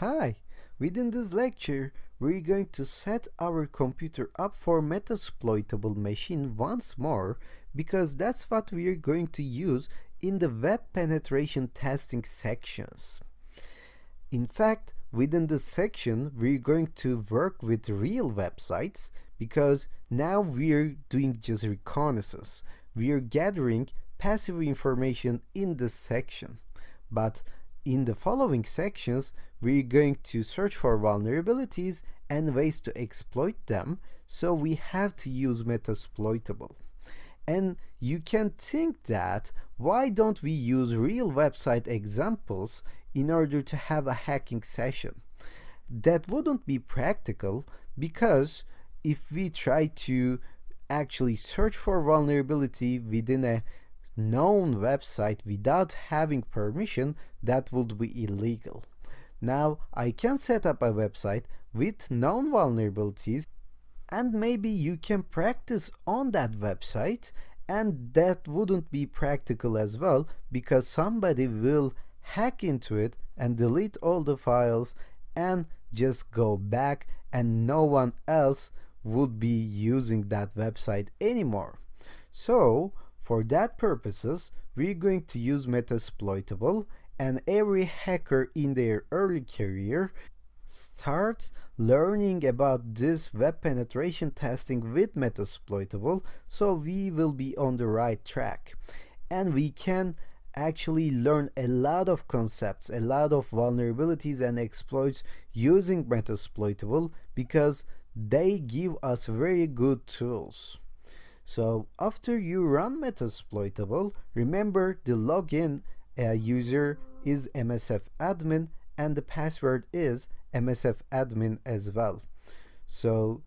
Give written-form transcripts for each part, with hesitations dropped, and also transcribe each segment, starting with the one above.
Hi! Within this lecture, we're going to set our computer up for Metasploitable machine once more because that's what we're going to use in the web penetration testing sections. In fact, within this section, we're going to work with real websites because now we're doing just reconnaissance. We're gathering passive information in this section. But in the following sections, we're going to search for vulnerabilities and ways to exploit them, so we have to use Metasploitable. And you can think that why don't we use real website examples in order to have a hacking session? That wouldn't be practical because if we try to actually search for vulnerability within a known website without having permission, that would be illegal. Now I can set up a website with known vulnerabilities and maybe you can practice on that website, and that wouldn't be practical as well because somebody will hack into it and delete all the files and just go back and no one else would be using that website anymore. So for that purposes, we're going to use Metasploitable, and every hacker in their early career starts learning about this web penetration testing with Metasploitable, so we will be on the right track. And we can actually learn a lot of concepts, a lot of vulnerabilities and exploits using Metasploitable because they give us very good tools. So after you run Metasploitable, remember the login user is msfadmin and the password is msfadmin as well. So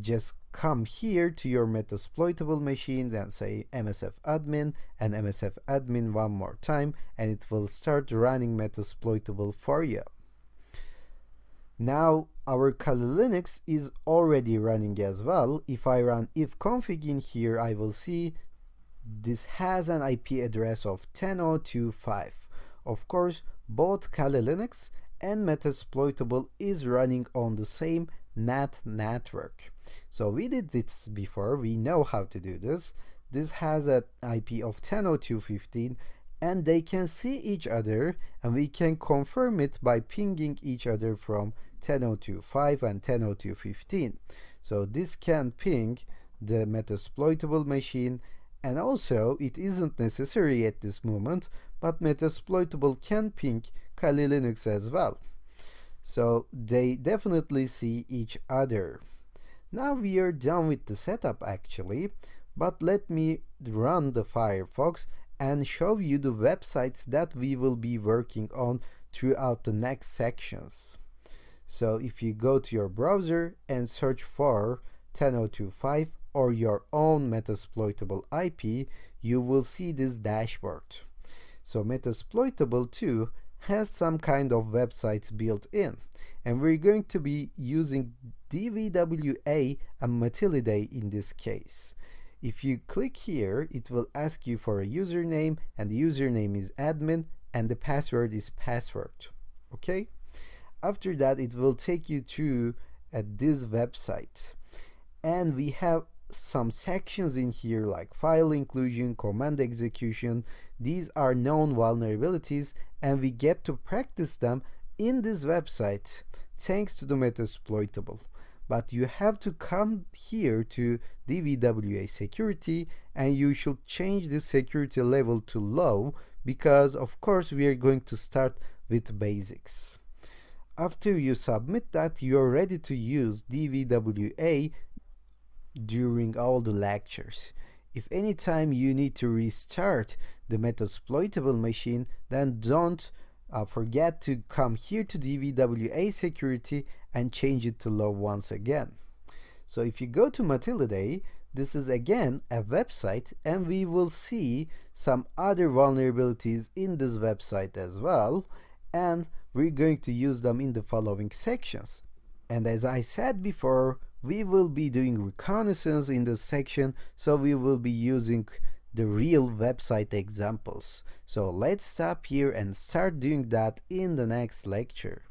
just come here to your Metasploitable machine and say msfadmin and msfadmin one more time, and it will start running Metasploitable for you. Now our Kali Linux is already running as well. If I run ifconfig in here, I will see this has an IP address of 10.0.2.5. Of course, both Kali Linux and Metasploitable is running on the same NAT network. So we did this before, we know how to do this. This has an IP of 10.0.2.15 and they can see each other, and we can confirm it by pinging each other from 10.0.2.5 and 10.0.2.15. So this can ping the Metasploitable machine, and also it isn't necessary at this moment, but Metasploitable can ping Kali Linux as well. So they definitely see each other. Now we are done with the setup actually, but let me run the Firefox and show you the websites that we will be working on throughout the next sections. So if you go to your browser and search for 10.0.2.5 or your own Metasploitable IP, you will see this dashboard. So Metasploitable 2 has some kind of websites built in, and we're going to be using DVWA and Matilde in this case. If you click here, it will ask you for a username, and the username is admin and the password is password. Okay? After that, it will take you to this website, and we have some sections in here like file inclusion, command execution. These are known vulnerabilities and we get to practice them in this website thanks to the Metasploitable. But you have to come here to DVWA security and you should change the security level to low because of course we are going to start with basics. After you submit that, you're ready to use DVWA during all the lectures. If anytime you need to restart the Metasploitable machine, then don't forget to come here to DVWA security and change it to low once again. So if you go to Matilde, this is again a website, and we will see some other vulnerabilities in this website as well, and we're going to use them in the following sections. And as I said before, we will be doing reconnaissance in this section, so we will be using the real website examples. So let's stop here and start doing that in the next lecture.